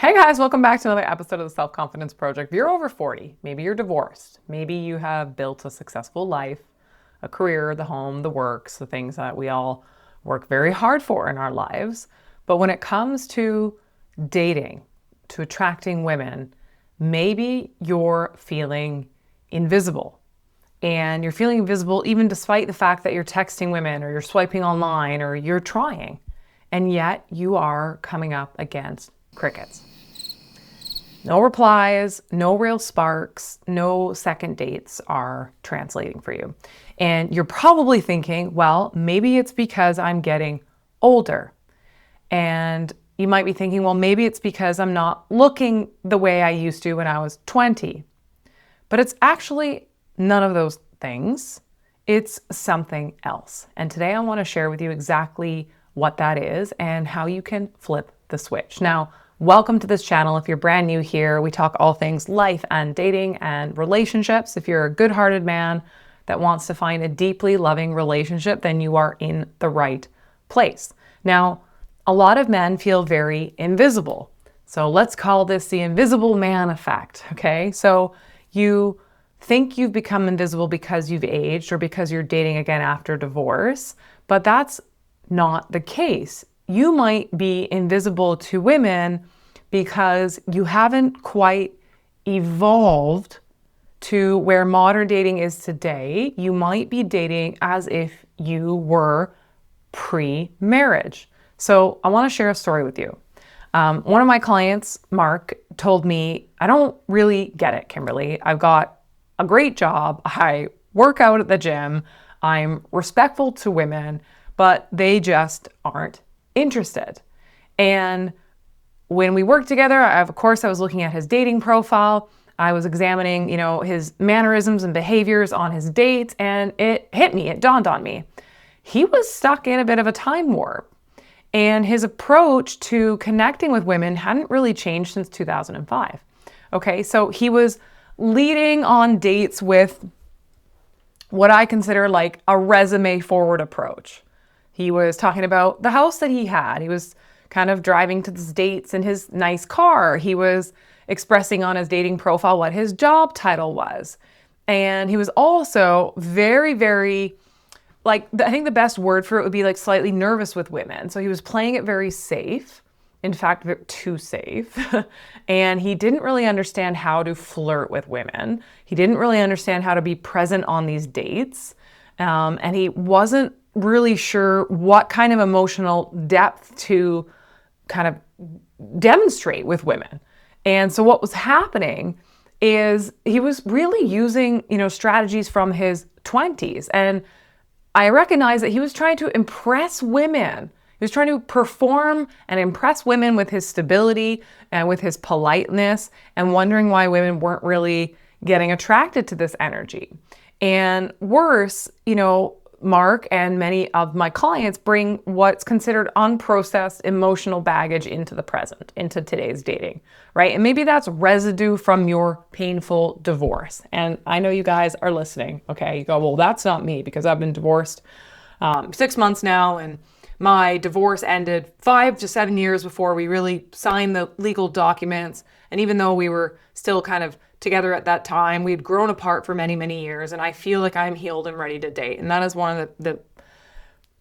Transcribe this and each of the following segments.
Hey guys, welcome back to another episode of the Self-Confidence Project. If you're over 40, maybe you're divorced, maybe you have built a successful life, a career, the home, the works, the things that we all work very hard for in our lives. But when it comes to dating, to attracting women, maybe you're feeling invisible. And you're feeling invisible even despite the fact that you're texting women or you're swiping online or you're trying. And yet you are coming up against crickets. No replies, no real sparks, no second dates are translating for you. And you're probably thinking, well, maybe it's because I'm getting older. And you might be thinking, well, maybe it's because I'm not looking the way I used to when I was 20. But it's actually none of those things. It's something else. And today I want to share with you exactly what that is and how you can flip the switch. Now, welcome to this channel. If you're brand new here, we talk all things life and dating and relationships. If you're a good-hearted man that wants to find a deeply loving relationship, then you are in the right place. Now, a lot of men feel very invisible. So let's call this the invisible man effect, okay? So you think you've become invisible because you've aged or because you're dating again after divorce, but that's not the case. You might be invisible to women because you haven't quite evolved to where modern dating is today. You might be dating as if you were pre-marriage. So I want to share a story with you. One of my clients, Mark, told me, I don't really get it, Kimberly. I've got a great job. I work out at the gym. I'm respectful to women, but they just aren't interested. And when we worked together, of course, I was looking at his dating profile. I was examining, his mannerisms and behaviors on his dates, and it hit me, it dawned on me. He was stuck in a bit of a time warp. And his approach to connecting with women hadn't really changed since 2005. Okay, so he was leading on dates with what I consider like a resume forward approach. He was talking about the house that he had. He was kind of driving to these dates in his nice car. He was expressing on his dating profile what his job title was. And he was also very, very, I think the best word for it would be slightly nervous with women. So he was playing it very safe, in fact, too safe. And he didn't really understand how to flirt with women. He didn't really understand how to be present on these dates. And he wasn't really sure what kind of emotional depth to kind of demonstrate with women. And so what was happening is he was really using, strategies from his 20s. And I recognized that he was trying to impress women. He was trying to perform and impress women with his stability and with his politeness, and wondering why women weren't really getting attracted to this energy. And worse, Mark and many of my clients bring what's considered unprocessed emotional baggage into the present, into today's dating, right? And maybe that's residue from your painful divorce. And I know you guys are listening, okay? You go, well, that's not me because I've been divorced 6 months now, and my divorce ended 5 to 7 years before we really signed the legal documents. And even though we were still kind of together at that time, we'd grown apart for many, many years, and I feel like I'm healed and ready to date. And that is one of the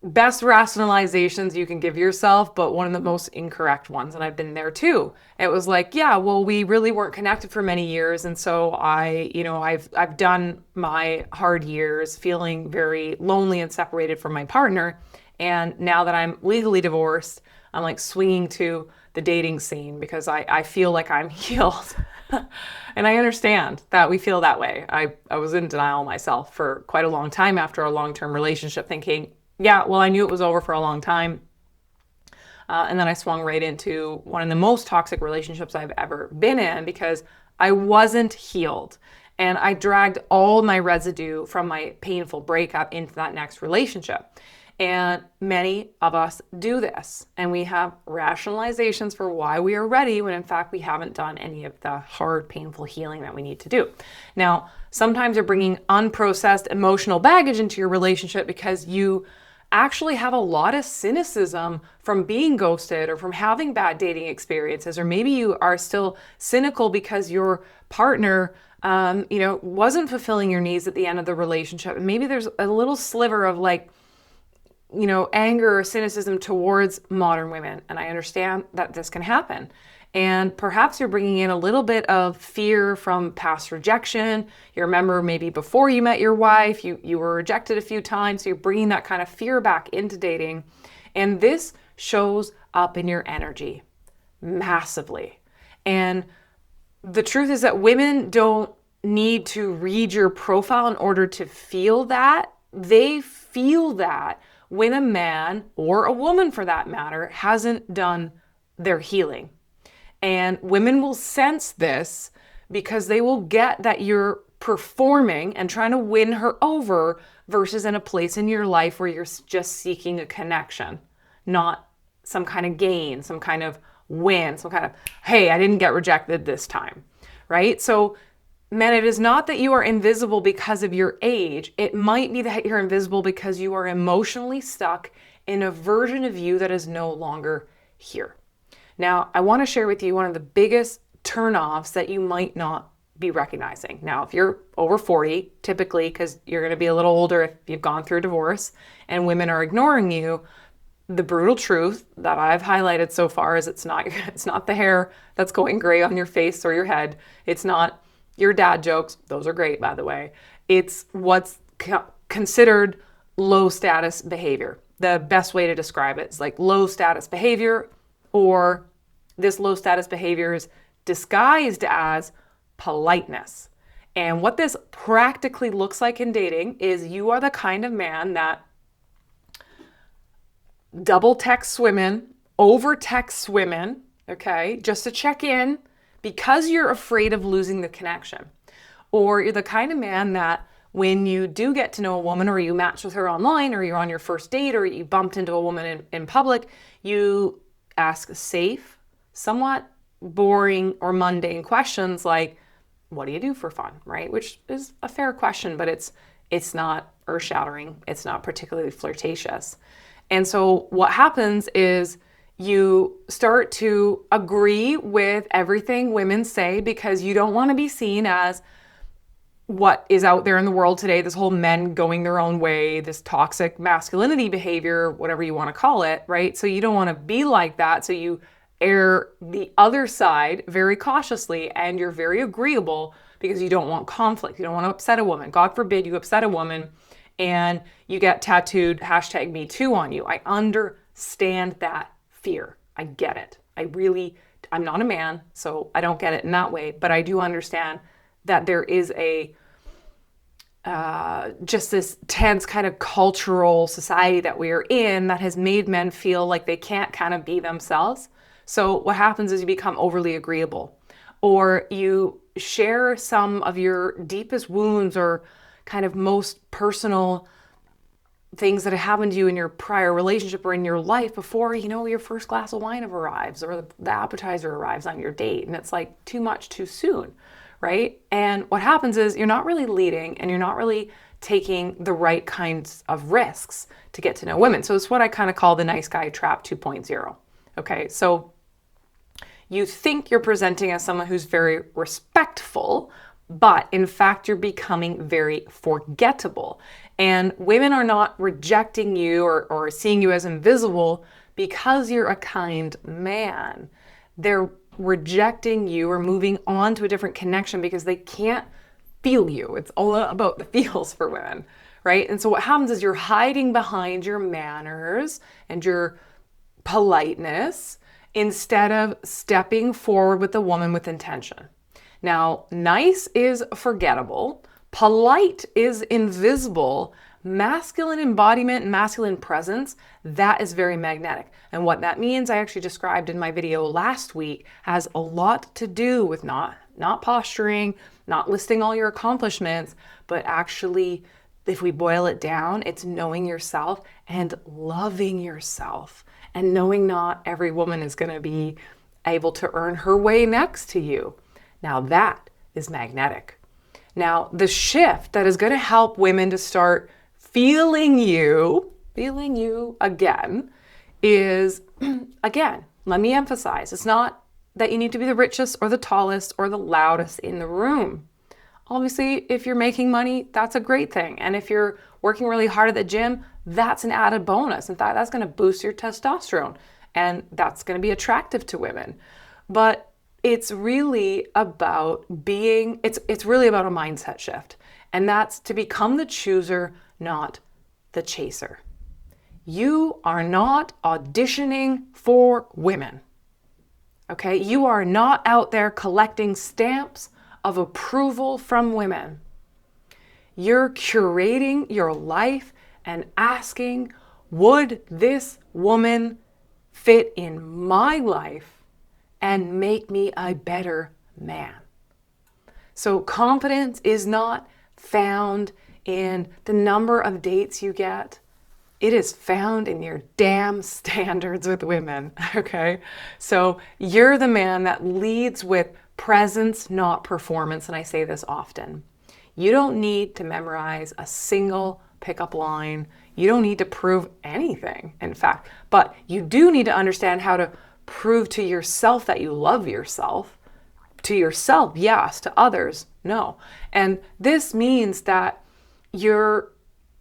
best rationalizations you can give yourself, but one of the most incorrect ones. And I've been there too. It was like, yeah, well, we really weren't connected for many years. And so I've done my hard years feeling very lonely and separated from my partner. And now that I'm legally divorced, I'm swinging to the dating scene because I feel like I'm healed. And I understand that we feel that way. I was in denial myself for quite a long time after a long-term relationship, thinking, yeah, well, I knew it was over for a long time. And then I swung right into one of the most toxic relationships I've ever been in because I wasn't healed. And I dragged all my residue from my painful breakup into that next relationship. And many of us do this, and we have rationalizations for why we are ready when in fact we haven't done any of the hard, painful healing that we need to do. Now, sometimes you're bringing unprocessed emotional baggage into your relationship because you actually have a lot of cynicism from being ghosted or from having bad dating experiences, or maybe you are still cynical because your partner wasn't fulfilling your needs at the end of the relationship. And maybe there's a little sliver of like, anger or cynicism towards modern women. And I understand that this can happen. And perhaps you're bringing in a little bit of fear from past rejection. You remember maybe before you met your wife, you were rejected a few times. So you're bringing that kind of fear back into dating. And this shows up in your energy massively. And the truth is that women don't need to read your profile in order to feel that. They feel that when a man, or a woman for that matter, hasn't done their healing. And women will sense this because they will get that you're performing and trying to win her over versus in a place in your life where you're just seeking a connection, not some kind of gain, some kind of win, some kind of, hey, I didn't get rejected this time, right? So, men, it is not that you are invisible because of your age. It might be that you're invisible because you are emotionally stuck in a version of you that is no longer here. Now, I want to share with you one of the biggest turnoffs that you might not be recognizing. Now, if you're over 40, typically, because you're going to be a little older if you've gone through a divorce and women are ignoring you, the brutal truth that I've highlighted so far is it's not the hair that's going gray on your face or your head. It's not your dad jokes. Those are great, by the way. It's what's considered low status behavior. The best way to describe it is like low status behavior, or this low status behavior is disguised as politeness. And what this practically looks like in dating is you are the kind of man that double texts women, over texts women, okay, just to check in because you're afraid of losing the connection. Or you're the kind of man that when you do get to know a woman, or you match with her online, or you're on your first date, or you bumped into a woman in public, you ask safe, somewhat boring or mundane questions like, what do you do for fun, right? Which is a fair question, but it's not earth-shattering. It's not particularly flirtatious. And so what happens is you start to agree with everything women say because you don't want to be seen as what is out there in the world today, this whole men going their own way, this toxic masculinity behavior, whatever you want to call it, right? So you don't want to be like that. So you err the other side very cautiously, and you're very agreeable because you don't want conflict. You don't want to upset a woman. God forbid you upset a woman and you get tattooed #MeToo on you. I understand that fear. I get it. I'm not a man, so I don't get it in that way, but I do understand that there is just this tense kind of cultural society that we are in that has made men feel like they can't kind of be themselves. So what happens is you become overly agreeable, or you share some of your deepest wounds or kind of most personal things that have happened to you in your prior relationship or in your life before, your first glass of wine arrives or the appetizer arrives on your date. And it's like too much too soon, right? And what happens is you're not really leading and you're not really taking the right kinds of risks to get to know women. So it's what I kind of call the nice guy trap 2.0. Okay, so you think you're presenting as someone who's very respectful, but in fact, you're becoming very forgettable. And women are not rejecting you or seeing you as invisible because you're a kind man. They're rejecting you or moving on to a different connection because they can't feel you. It's all about the feels for women, right? And so what happens is you're hiding behind your manners and your politeness instead of stepping forward with a woman with intention. Now, nice is forgettable, polite is invisible, masculine embodiment and masculine presence, that is very magnetic. And what that means, I actually described in my video last week, has a lot to do with not posturing, not listing all your accomplishments, but actually, if we boil it down, it's knowing yourself and loving yourself, and knowing not every woman is going to be able to earn her way next to you. Now that is magnetic. Now the shift that is going to help women to start feeling you feeling you again is, again, let me emphasize, it's not that you need to be the richest or the tallest or the loudest in the room. Obviously, if you're making money, that's a great thing. And if you're working really hard at the gym, that's an added bonus. In fact, that's going to boost your testosterone and that's going to be attractive to women. But it's really about it's really about a mindset shift. And that's to become the chooser, not the chaser. You are not auditioning for women. Okay? You are not out there collecting stamps of approval from women. You're curating your life and asking, would this woman fit in my life and make me a better man? So confidence is not found in the number of dates you get. It is found in your damn standards with women, okay? So you're the man that leads with presence, not performance, and I say this often. You don't need to memorize a single pickup line. You don't need to prove anything, in fact, but you do need to understand how to prove to yourself that you love yourself. To yourself, yes. To others, no. And this means that you're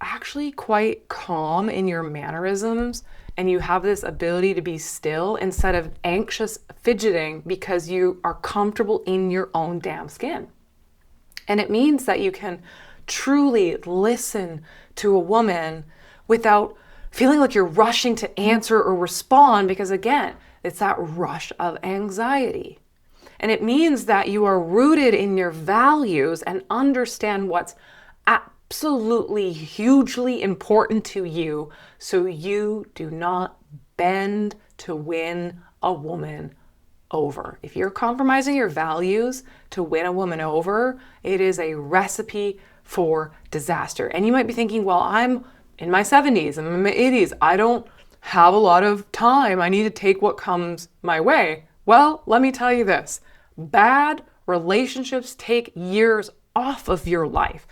actually quite calm in your mannerisms and you have this ability to be still instead of anxious fidgeting because you are comfortable in your own damn skin. And it means that you can truly listen to a woman without feeling like you're rushing to answer or respond because, again, it's that rush of anxiety. And it means that you are rooted in your values and understand what's absolutely hugely important to you so you do not bend to win a woman over. If you're compromising your values to win a woman over, it is a recipe for disaster. And you might be thinking, well, I'm in my 70s, I'm in my 80s, I don't have a lot of time. I need to take what comes my way. Well, let me tell you this. Bad relationships take years off of your life.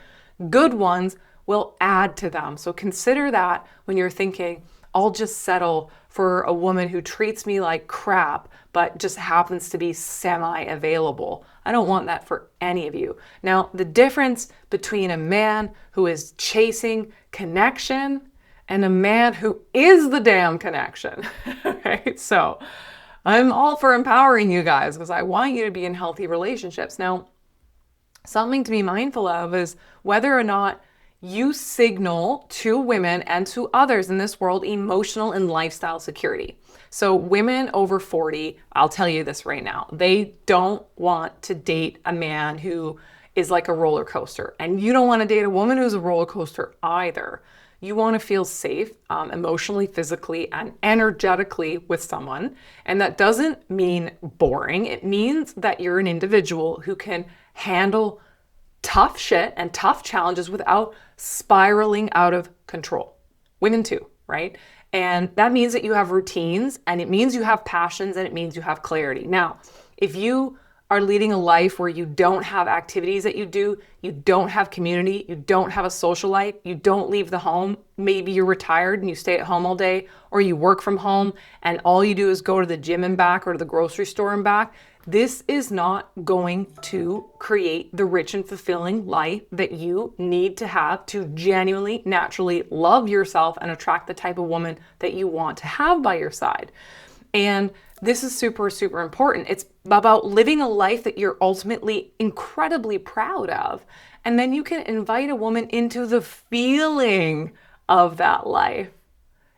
Good ones will add to them. So consider that when you're thinking, I'll just settle for a woman who treats me like crap, but just happens to be semi-available. I don't want that for any of you. Now, the difference between a man who is chasing connection and a man who is the damn connection. Right? So I'm all for empowering you guys because I want you to be in healthy relationships. Now, something to be mindful of is whether or not you signal to women and to others in this world emotional and lifestyle security. So women over 40, I'll tell you this right now, they don't want to date a man who is like a roller coaster. And you don't want to date a woman who's a roller coaster either. You want to feel safe emotionally, physically, and energetically with someone. And that doesn't mean boring. It means that you're an individual who can handle tough shit and tough challenges without spiraling out of control. Women too, right? And that means that you have routines, and it means you have passions, and it means you have clarity. Now, if you are leading a life where you don't have activities that you do, you don't have community, you don't have a social life, you don't leave the home, maybe you're retired and you stay at home all day, or you work from home and all you do is go to the gym and back or to the grocery store and back, this is not going to create the rich and fulfilling life that you need to have to genuinely, naturally love yourself and attract the type of woman that you want to have by your side. And this is super, super important. It's about living a life that you're ultimately incredibly proud of. And then you can invite a woman into the feeling of that life.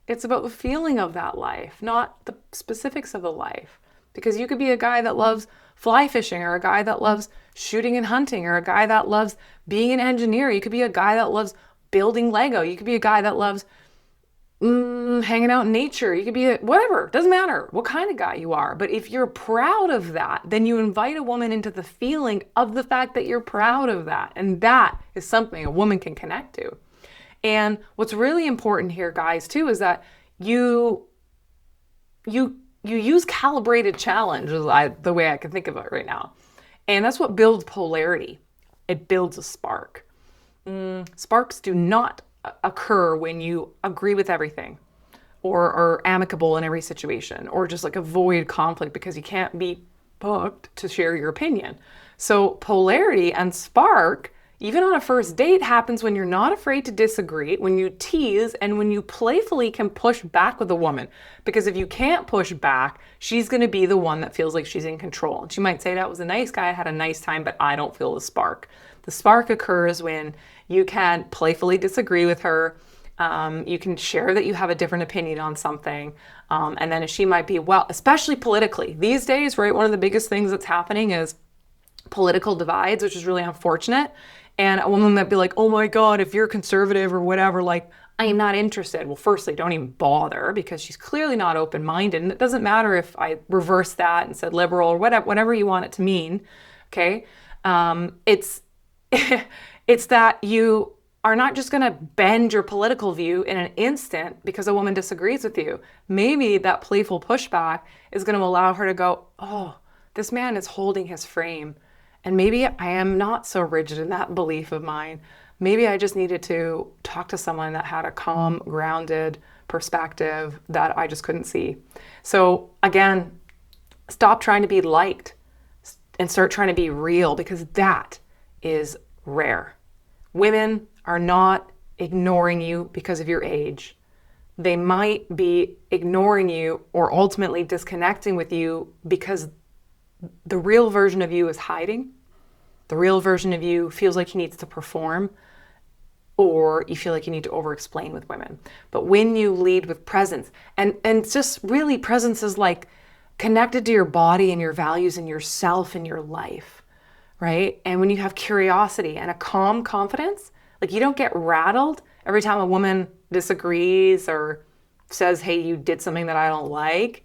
It's about the feeling of that life, not the specifics of the life. Because you could be a guy that loves fly fishing, or a guy that loves shooting and hunting, or a guy that loves being an engineer. You could be a guy that loves building Lego. You could be a guy that loves hanging out in nature. You could be whatever, doesn't matter what kind of guy you are. But if you're proud of that, then you invite a woman into the feeling of the fact that you're proud of that. And that is something a woman can connect to. And what's really important here, guys, too, is that you use calibrated challenge, is the way I can think of it right now. And that's what builds polarity. It builds a spark. Sparks do not occur when you agree with everything or are amicable in every situation or just like avoid conflict because you can't be booked to share your opinion. So polarity and spark, even on a first date, happens when you're not afraid to disagree, when you tease, and when you playfully can push back with a woman. Because if you can't push back, she's going to be the one that feels like she's in control. And she might say, that was a nice guy, I had a nice time, but I don't feel the spark. The spark occurs when you can playfully disagree with her. You can share that you have a different opinion on something. And then she might be, well, especially politically. These days, right, one of the biggest things that's happening is political divides, which is really unfortunate. And a woman might be like, oh my God, if you're conservative or whatever, like, I am not interested. Well, firstly, don't even bother because she's clearly not open-minded. And it doesn't matter if I reverse that and said liberal or whatever you want it to mean, okay? It's it's that you are not just going to bend your political view in an instant because a woman disagrees with you. Maybe that playful pushback is going to allow her to go, oh, this man is holding his frame. And maybe I am not so rigid in that belief of mine. Maybe I just needed to talk to someone that had a calm, grounded perspective that I just couldn't see. So again, stop trying to be liked and start trying to be real because that is rare. Women are not ignoring you because of your age. They might be ignoring you or ultimately disconnecting with you because the real version of you is hiding. The real version of you feels like he needs to perform, or you feel like you need to over-explain with women. But when you lead with presence, and just really presence is like connected to your body and your values and yourself and your life, right? And when you have curiosity and a calm confidence, like you don't get rattled every time a woman disagrees or says, hey, you did something that I don't like,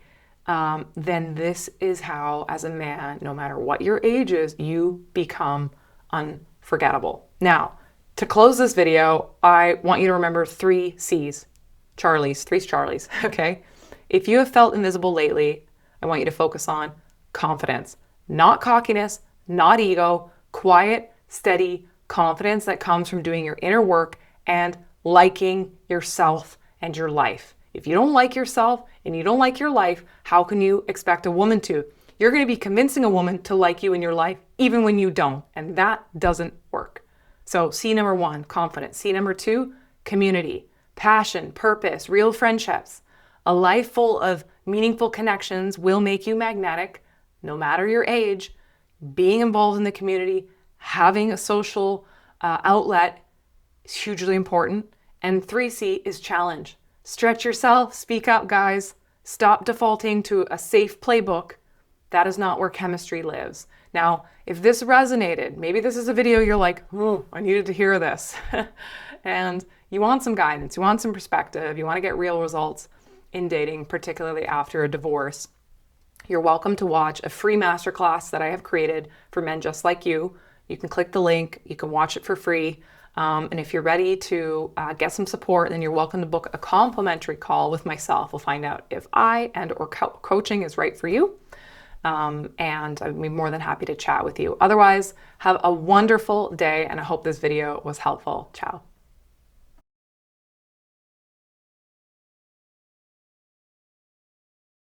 then this is how, as a man, no matter what your age is, you become unforgettable. Now, to close this video, I want you to remember 3 C's. Charlies, 3 Charlies, okay? If you have felt invisible lately, I want you to focus on confidence. Not cockiness, not ego, quiet, steady confidence that comes from doing your inner work and liking yourself and your life. If you don't like yourself and you don't like your life, how can you expect a woman to? You're going to be convincing a woman to like you in your life, even when you don't, and that doesn't work. So C number 1, confidence. C number 2, community, passion, purpose, real friendships. A life full of meaningful connections will make you magnetic, no matter your age. Being involved in the community, having a social outlet is hugely important. And 3C is challenge. Stretch yourself, speak up, guys. Stop defaulting to a safe playbook. That is not where chemistry lives. Now, if this resonated, maybe this is a video you're like, oh, I needed to hear this. And you want some guidance, you want some perspective, you want to get real results in dating, particularly after a divorce. You're welcome to watch a free masterclass that I have created for men just like you. You can click the link, you can watch it for free. And if you're ready to get some support, then you're welcome to book a complimentary call with myself. We'll find out if I or coaching is right for you. And I'd be more than happy to chat with you. Otherwise, have a wonderful day, and I hope this video was helpful. Ciao.